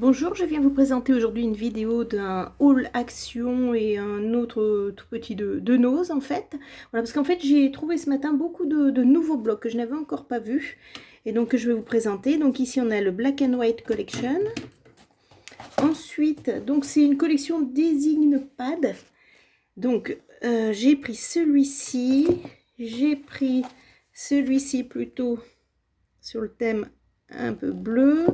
Bonjour, je viens vous présenter aujourd'hui une vidéo d'un haul action et un autre tout petit de Nose en fait. Voilà, parce qu'en fait j'ai trouvé ce matin beaucoup de nouveaux blocs que je n'avais encore pas vus et donc que je vais vous présenter. Donc ici on a le Black and White Collection. Ensuite, donc c'est une collection Design Pad. Donc j'ai pris celui-ci, j'ai pris celui-ci plutôt sur le thème un peu bleu.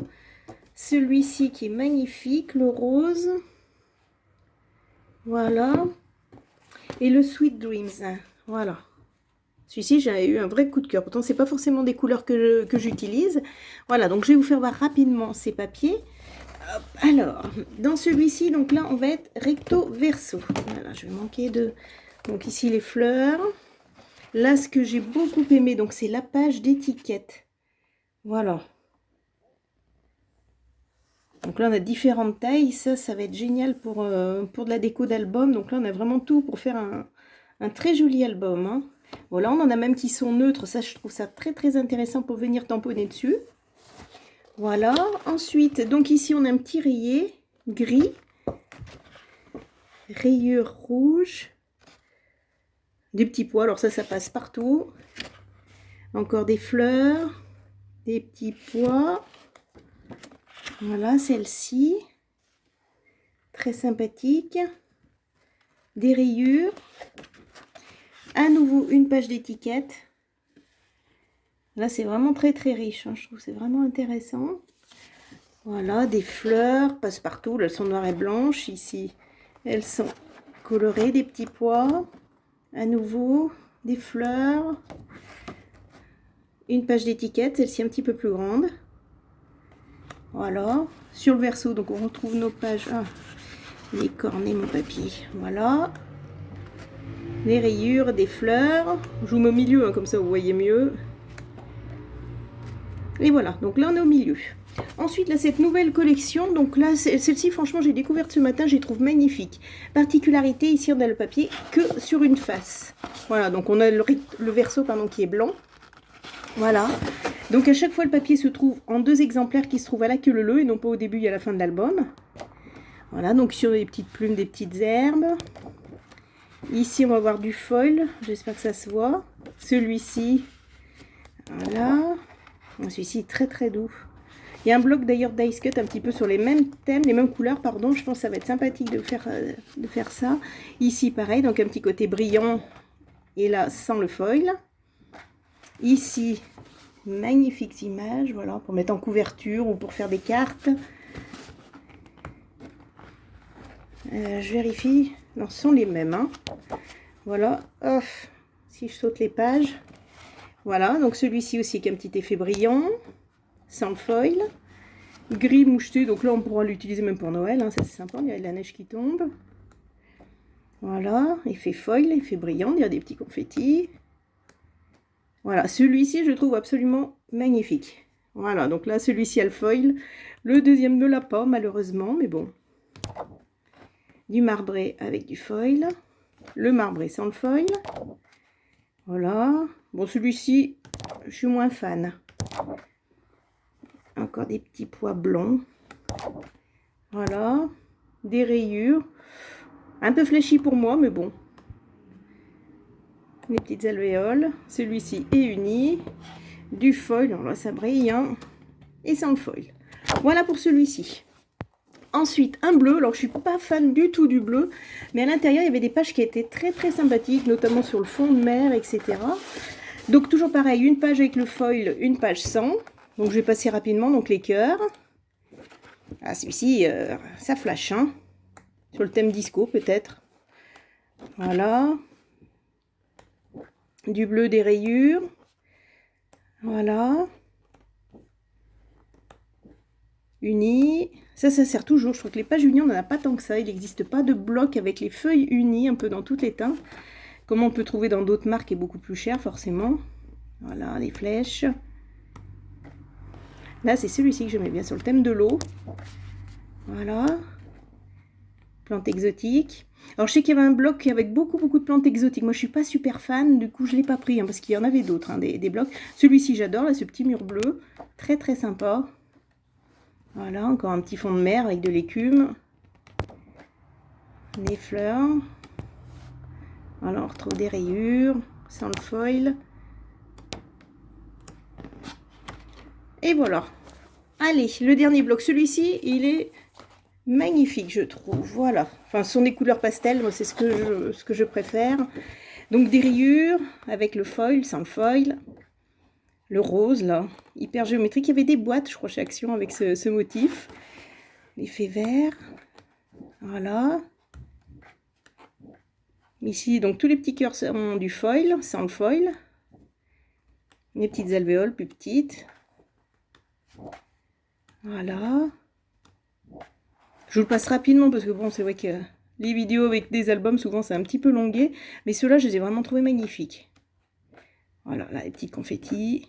Celui-ci qui est magnifique, le rose. Voilà. Et le Sweet Dreams. Voilà. Celui-ci, j'ai eu un vrai coup de cœur. Pourtant, c'est pas forcément des couleurs que j'utilise. Voilà, donc je vais vous faire voir rapidement ces papiers. Hop, alors, dans celui-ci, donc là, on va être recto verso. Voilà, je vais manquer de... Donc ici, les fleurs. Là, ce que j'ai beaucoup aimé, donc c'est la page d'étiquette. Voilà. Donc là, on a différentes tailles. Ça va être génial pour de la déco d'album. Donc là, on a vraiment tout pour faire un très joli album. Hein. Voilà, on en a même qui sont neutres. Ça, je trouve ça très, très intéressant pour venir tamponner dessus. Voilà. Ensuite, donc ici, on a un petit rayé gris. Rayure rouge. Des petits pois. Alors ça passe partout. Encore des fleurs. Des petits pois. Voilà, celle-ci. Très sympathique. Des rayures. À nouveau une page d'étiquette. Là c'est vraiment très très riche, hein. Je trouve que c'est vraiment intéressant. Voilà, des fleurs passe-partout. Là, elles sont noires et blanches. Ici elles sont colorées, des petits pois. À nouveau des fleurs. Une page d'étiquette, celle-ci un petit peu plus grande. Voilà, sur le verso donc on retrouve nos pages. Ah, les cornets mon papier. Voilà, les rayures, des fleurs. Je vous mets au milieu, hein, comme ça vous voyez mieux. Et voilà, donc là on est au milieu. Ensuite, là, cette nouvelle collection, donc là, celle-ci, franchement, j'ai découvert ce matin, je les trouve magnifiques. Particularité, ici, on a le papier que sur une face. Voilà, donc on a le verso, pardon, qui est blanc. Voilà. Donc à chaque fois, le papier se trouve en deux exemplaires qui se trouvent à la queue leu et non pas au début et à la fin de l'album. Voilà, donc sur des petites plumes, des petites herbes. Ici, on va avoir du foil. J'espère que ça se voit. Celui-ci, voilà. Celui-ci est très très doux. Il y a un bloc d'ailleurs d'Ice Cut un petit peu sur les mêmes thèmes, les mêmes couleurs, pardon. Je pense que ça va être sympathique de faire ça. Ici, pareil, donc un petit côté brillant. Et là, sans le foil. Ici, magnifiques images, voilà, pour mettre en couverture ou pour faire des cartes. Je vérifie. Non, ce sont les mêmes. Hein. Voilà. Oh, si je saute les pages. Voilà, donc celui-ci aussi qui a un petit effet brillant. Sans le foil. Gris moucheté, donc là on pourra l'utiliser même pour Noël. Hein, ça c'est sympa, il y a de la neige qui tombe. Voilà, effet foil, effet brillant, il y a des petits confettis. Voilà, celui-ci je le trouve absolument magnifique. Voilà, donc là celui-ci a le foil. Le deuxième ne l'a pas malheureusement, mais bon. Du marbré avec du foil. Le marbré sans le foil. Voilà. Bon, celui-ci, je suis moins fan. Encore des petits pois blancs. Voilà. Des rayures. Un peu fléchi pour moi, mais bon. Les petites alvéoles. Celui-ci est uni. Du foil. Alors là, ça brille. Hein. Et sans le foil. Voilà pour celui-ci. Ensuite, un bleu. Alors, je suis pas fan du tout du bleu. Mais à l'intérieur, il y avait des pages qui étaient très, très sympathiques. Notamment sur le fond de mer, etc. Donc, toujours pareil. Une page avec le foil, une page sans. Donc, je vais passer rapidement. Donc, les cœurs. Ah, celui-ci, ça flash. Hein. Sur le thème disco, peut-être. Voilà. Du bleu, des rayures. Voilà. Uni. Ça sert toujours. Je trouve que les pages unies, on n'en a pas tant que ça. Il n'existe pas de bloc avec les feuilles unies, un peu dans toutes les teintes. Comme on peut trouver dans d'autres marques et beaucoup plus cher, forcément. Voilà, les flèches. Là, c'est celui-ci que j'aimais bien sur le thème de l'eau. Voilà. Plantes exotiques. Alors, je sais qu'il y avait un bloc avec beaucoup de plantes exotiques. Moi, je suis pas super fan. Du coup, je ne l'ai pas pris hein, parce qu'il y en avait d'autres, hein, des blocs. Celui-ci, j'adore. Là, ce petit mur bleu. Très, très sympa. Voilà, encore un petit fond de mer avec de l'écume. Des fleurs. Voilà, on retrouve des rayures, sans le foil. Et voilà. Allez, le dernier bloc. Celui-ci, il est magnifique, je trouve. Voilà. Enfin, ce sont des couleurs pastel. Moi, c'est ce que je préfère. Donc, des rayures avec le foil, sans le foil. Le rose, là, hyper géométrique. Il y avait des boîtes, je crois, chez Action avec ce motif. L'effet vert. Voilà. Ici, donc, tous les petits cœurs ont du foil, sans le foil. Les petites alvéoles plus petites. Voilà. Je vous le passe rapidement parce que bon, c'est vrai que les vidéos avec des albums, souvent, c'est un petit peu longué. Mais ceux-là, je les ai vraiment trouvés magnifiques. Voilà, là, les petits confettis.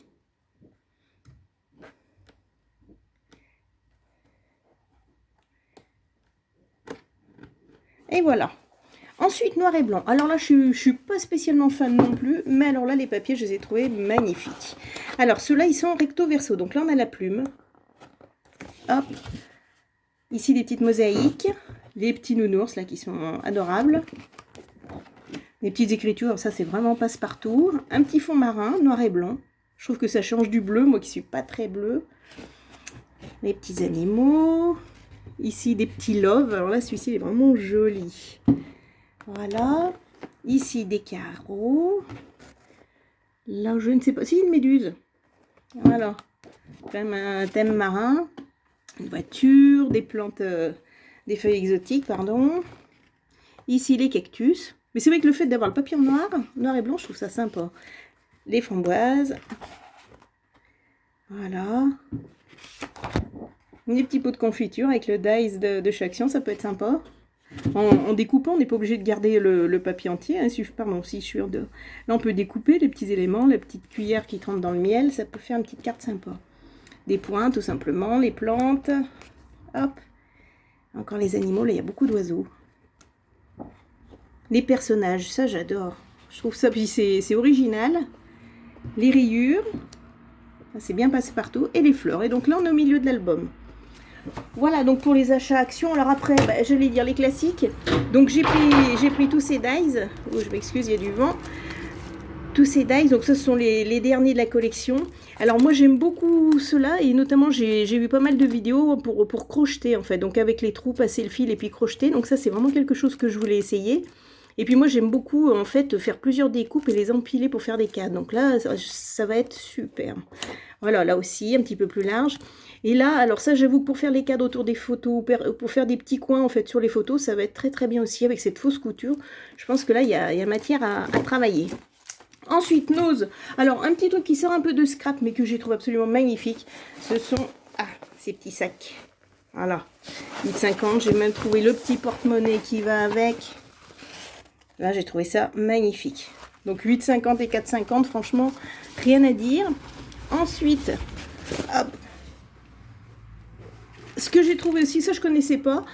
Et voilà. Ensuite, noir et blanc. Alors là, je ne suis pas spécialement fan non plus, mais alors là, les papiers, je les ai trouvés magnifiques. Alors, ceux-là, ils sont recto verso. Donc là, on a la plume. Hop. Ici, des petites mosaïques. Les petits nounours, là, qui sont adorables. Les petites écritures, ça, c'est vraiment passe-partout. Un petit fond marin, noir et blanc. Je trouve que ça change du bleu, moi qui suis pas très bleu. Les petits animaux. Ici, des petits loves. Alors là, celui-ci, il est vraiment joli. Voilà. Ici, des carreaux. Là, je ne sais pas. C'est une méduse. Voilà. Comme un thème marin. Une voiture, des plantes, des feuilles exotiques, pardon. Ici, les cactus. Mais c'est vrai que le fait d'avoir le papier en noir et blanc, je trouve ça sympa. Les framboises. Voilà. Des petits pots de confiture avec le dice de Chaction, ça peut être sympa. En découpant, on n'est pas obligé de garder le papier entier. Hein, pardon, si je suis de... Là, on peut découper les petits éléments, la petite cuillère qui trempe dans le miel, ça peut faire une petite carte sympa. Des points, tout simplement, les plantes. Hop. Encore les animaux, là, il y a beaucoup d'oiseaux. Les personnages, ça, j'adore. Je trouve ça, puis c'est original. Les rayures. C'est bien passé partout. Et les fleurs. Et donc là, on est au milieu de l'album. Voilà, donc pour les achats Action. Alors après, j'allais dire les classiques. Donc j'ai pris tous ces dies. Oh, je m'excuse, il y a du vent. Tous ces dies, donc ce sont les derniers de la collection. Alors moi j'aime beaucoup ceux-là et notamment j'ai vu pas mal de vidéos pour crocheter en fait. Donc avec les trous, passer le fil et puis crocheter. Donc ça c'est vraiment quelque chose que je voulais essayer. Et puis moi j'aime beaucoup en fait faire plusieurs découpes et les empiler pour faire des cadres. Donc là ça va être super. Voilà, là aussi un petit peu plus large. Et là, alors ça j'avoue que pour faire les cadres autour des photos, pour faire des petits coins en fait sur les photos, ça va être très très bien aussi avec cette fausse couture. Je pense que là il y a matière à travailler. Ensuite, Nose. Alors, un petit truc qui sort un peu de scrap, mais que j'ai trouvé absolument magnifique. Ce sont ces petits sacs. Voilà. 8,50. J'ai même trouvé le petit porte-monnaie qui va avec. Là, j'ai trouvé ça magnifique. Donc, 8,50 et 4,50. Franchement, rien à dire. Ensuite, hop. Ce que j'ai trouvé aussi, ça je connaissais pas,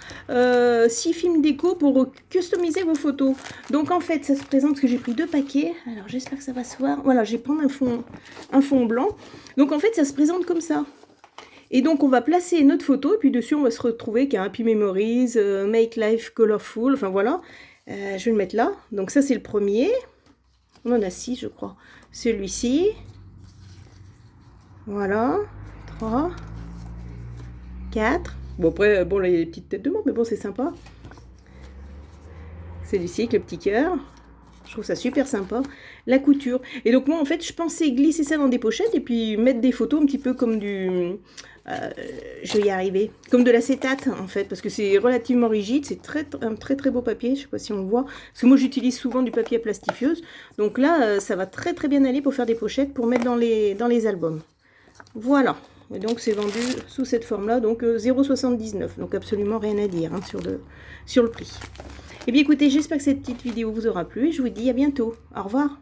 6 films déco pour customiser vos photos. Donc en fait, ça se présente, parce que j'ai pris 2 paquets. Alors j'espère que ça va se voir. Voilà, je vais prendre un fond blanc. Donc en fait, ça se présente comme ça. Et donc on va placer notre photo, et puis dessus on va se retrouver qu'un Happy Memories, Make Life Colorful, enfin voilà. Je vais le mettre là. Donc ça c'est le premier. On en a 6 je crois. Celui-ci. Voilà. 3. 4. Bon, après, bon, là, il y a des petites têtes de mort, mais bon, c'est sympa. Celui-ci avec le petit cœur. Je trouve ça super sympa. La couture. Et donc, moi, en fait, je pensais glisser ça dans des pochettes et puis mettre des photos un petit peu comme du... je vais y arriver. Comme de l'acétate, en fait, parce que c'est relativement rigide. C'est un très, très beau papier. Je sais pas si on le voit. Parce que moi, j'utilise souvent du papier à plastifieuse. Donc là, ça va très, très bien aller pour faire des pochettes, pour mettre dans les albums. Voilà. Et donc c'est vendu sous cette forme là, donc 0,79, donc absolument rien à dire hein, sur le prix. Et bien écoutez, j'espère que cette petite vidéo vous aura plu et je vous dis à bientôt. Au revoir.